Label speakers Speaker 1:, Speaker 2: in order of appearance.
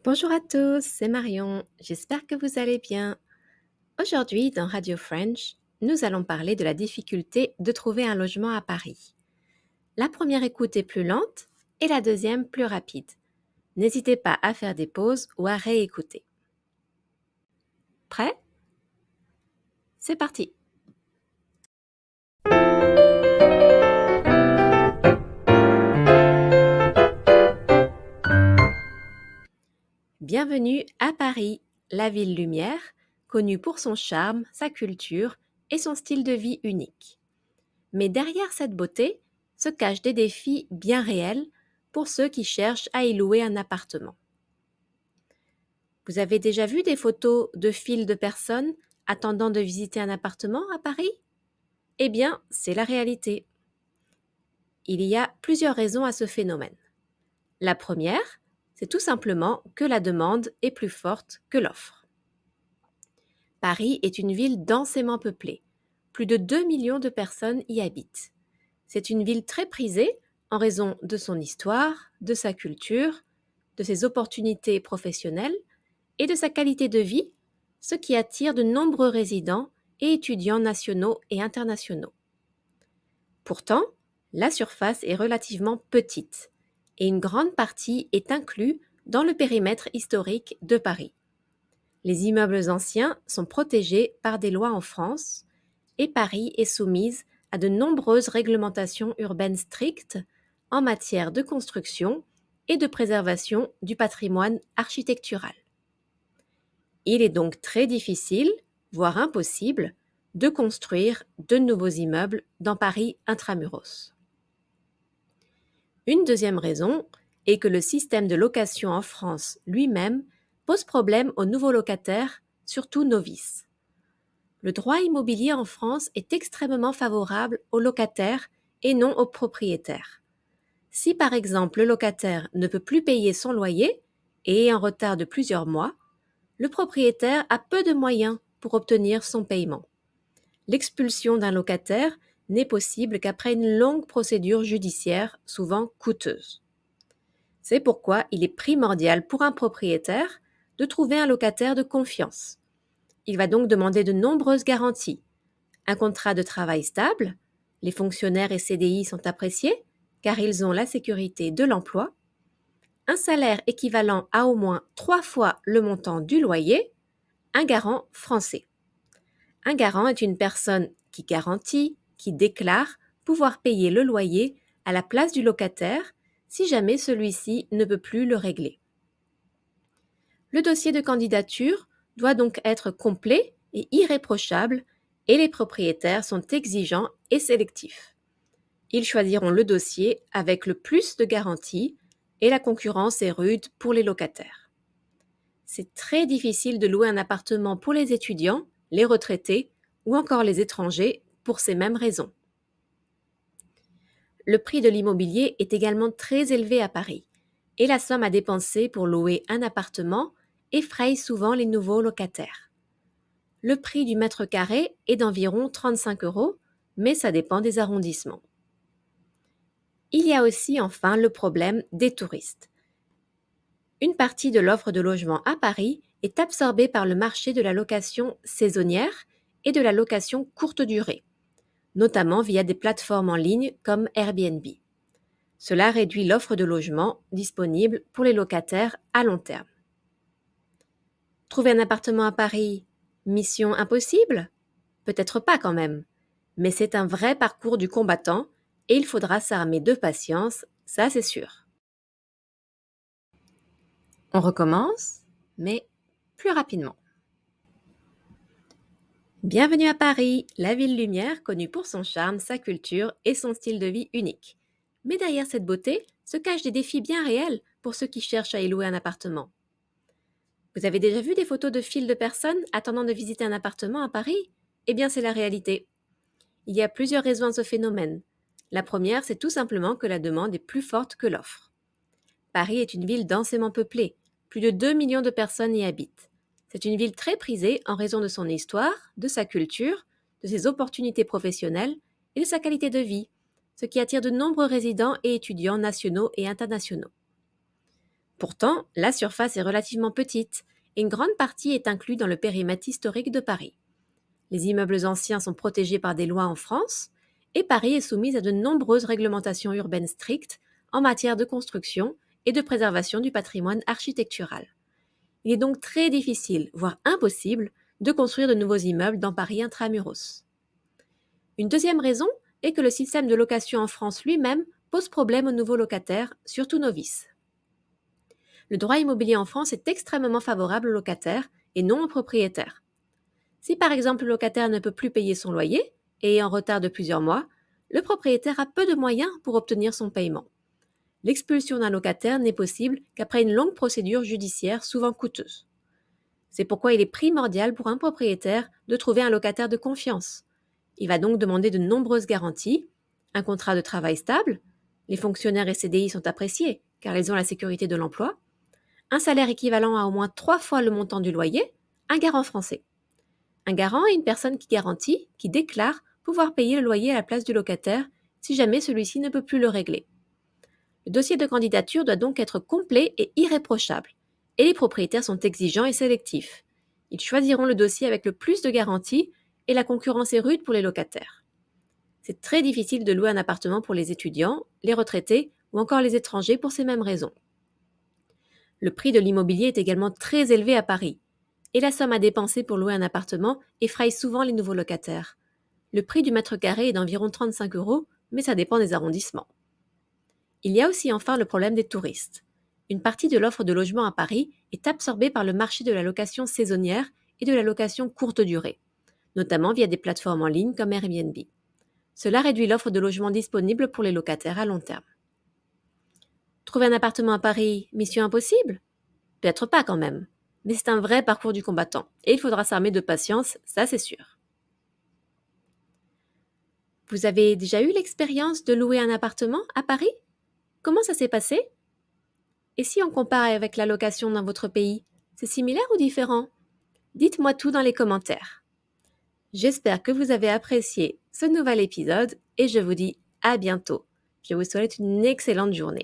Speaker 1: Bonjour à tous, c'est Marion. J'espère que vous allez bien. Aujourd'hui, dans Radio French, nous allons parler de la difficulté de trouver un logement à Paris. La première écoute est plus lente et la deuxième plus rapide. N'hésitez pas à faire des pauses ou à réécouter. Prêt? C'est parti. Bienvenue à Paris, la ville lumière, connue pour son charme, sa culture et son style de vie unique. Mais derrière cette beauté se cachent des défis bien réels pour ceux qui cherchent à y louer un appartement. Vous avez déjà vu des photos de files de personnes attendant de visiter un appartement à Paris? Eh bien, c'est la réalité. Il y a plusieurs raisons à ce phénomène. La première, c'est tout simplement que la demande est plus forte que l'offre. Paris est une ville densément peuplée. Plus de 2 millions de personnes y habitent. C'est une ville très prisée en raison de son histoire, de sa culture, de ses opportunités professionnelles et de sa qualité de vie, ce qui attire de nombreux résidents et étudiants nationaux et internationaux. Pourtant, la surface est relativement petite et une grande partie est inclue dans le périmètre historique de Paris. Les immeubles anciens sont protégés par des lois en France et Paris est soumise à de nombreuses réglementations urbaines strictes en matière de construction et de préservation du patrimoine architectural. Il est donc très difficile, voire impossible, de construire de nouveaux immeubles dans Paris intramuros. Une deuxième raison est que le système de location en France lui-même pose problème aux nouveaux locataires, surtout novices. Le droit immobilier en France est extrêmement favorable aux locataires et non aux propriétaires. Si par exemple le locataire ne peut plus payer son loyer et est en retard de plusieurs mois, le propriétaire a peu de moyens pour obtenir son paiement. L'expulsion d'un locataire n'est possible qu'après une longue procédure judiciaire, souvent coûteuse. C'est pourquoi il est primordial pour un propriétaire de trouver un locataire de confiance. Il va donc demander de nombreuses garanties. Un contrat de travail stable, les fonctionnaires et CDI sont appréciés car ils ont la sécurité de l'emploi, un salaire équivalent à au moins 3 fois le montant du loyer, un garant français. Un garant est une personne qui garantit, qui déclare pouvoir payer le loyer à la place du locataire si jamais celui-ci ne peut plus le régler. Le dossier de candidature doit donc être complet et irréprochable et les propriétaires sont exigeants et sélectifs. Ils choisiront le dossier avec le plus de garanties et la concurrence est rude pour les locataires. C'est très difficile de louer un appartement pour les étudiants, les retraités ou encore les étrangers pour ces mêmes raisons. Le prix de l'immobilier est également très élevé à Paris et la somme à dépenser pour louer un appartement effraie souvent les nouveaux locataires. Le prix du mètre carré est d'environ 35 €, mais ça dépend des arrondissements. Il y a aussi enfin le problème des touristes. Une partie de l'offre de logement à Paris est absorbée par le marché de la location saisonnière et de la location courte durée, notamment via des plateformes en ligne comme Airbnb. Cela réduit l'offre de logement disponible pour les locataires à long terme. Trouver un appartement à Paris, mission impossible? Peut-être pas quand même, mais c'est un vrai parcours du combattant et il faudra s'armer de patience, ça c'est sûr. On recommence, mais plus rapidement. Bienvenue à Paris, la ville lumière connue pour son charme, sa culture et son style de vie unique. Mais derrière cette beauté se cachent des défis bien réels pour ceux qui cherchent à y louer un appartement. Vous avez déjà vu des photos de files de personnes attendant de visiter un appartement à Paris? Eh bien, c'est la réalité. Il y a plusieurs raisons à ce phénomène. La première, c'est tout simplement que la demande est plus forte que l'offre. Paris est une ville densément peuplée. Plus de 2 millions de personnes y habitent. C'est une ville très prisée en raison de son histoire, de sa culture, de ses opportunités professionnelles et de sa qualité de vie, ce qui attire de nombreux résidents et étudiants nationaux et internationaux. Pourtant, la surface est relativement petite et une grande partie est inclue dans le périmètre historique de Paris. Les immeubles anciens sont protégés par des lois en France et Paris est soumise à de nombreuses réglementations urbaines strictes en matière de construction et de préservation du patrimoine architectural. Il est donc très difficile, voire impossible, de construire de nouveaux immeubles dans Paris intramuros. Une deuxième raison est que le système de location en France lui-même pose problème aux nouveaux locataires, surtout novices. Le droit immobilier en France est extrêmement favorable aux locataires et non aux propriétaires. Si par exemple le locataire ne peut plus payer son loyer et est en retard de plusieurs mois, le propriétaire a peu de moyens pour obtenir son paiement. L'expulsion d'un locataire n'est possible qu'après une longue procédure judiciaire souvent coûteuse. C'est pourquoi il est primordial pour un propriétaire de trouver un locataire de confiance. Il va donc demander de nombreuses garanties, un contrat de travail stable, les fonctionnaires et CDI sont appréciés car ils ont la sécurité de l'emploi, un salaire équivalent à au moins 3 fois le montant du loyer, un garant français. Un garant est une personne qui garantit, qui déclare pouvoir payer le loyer à la place du locataire si jamais celui-ci ne peut plus le régler. Le dossier de candidature doit donc être complet et irréprochable, et les propriétaires sont exigeants et sélectifs. Ils choisiront le dossier avec le plus de garanties et la concurrence est rude pour les locataires. C'est très difficile de louer un appartement pour les étudiants, les retraités ou encore les étrangers pour ces mêmes raisons. Le prix de l'immobilier est également très élevé à Paris, et la somme à dépenser pour louer un appartement effraie souvent les nouveaux locataires. Le prix du mètre carré est d'environ 35 €, mais ça dépend des arrondissements. Il y a aussi enfin le problème des touristes. Une partie de l'offre de logement à Paris est absorbée par le marché de la location saisonnière et de la location courte durée, notamment via des plateformes en ligne comme Airbnb. Cela réduit l'offre de logement disponible pour les locataires à long terme. Trouver un appartement à Paris, mission impossible? Peut-être pas quand même, mais c'est un vrai parcours du combattant et il faudra s'armer de patience, ça c'est sûr. Vous avez déjà eu l'expérience de louer un appartement à Paris? Comment ça s'est passé? Et si on compare avec la location dans votre pays, c'est similaire ou différent? Dites-moi tout dans les commentaires. J'espère que vous avez apprécié ce nouvel épisode et je vous dis à bientôt. Je vous souhaite une excellente journée.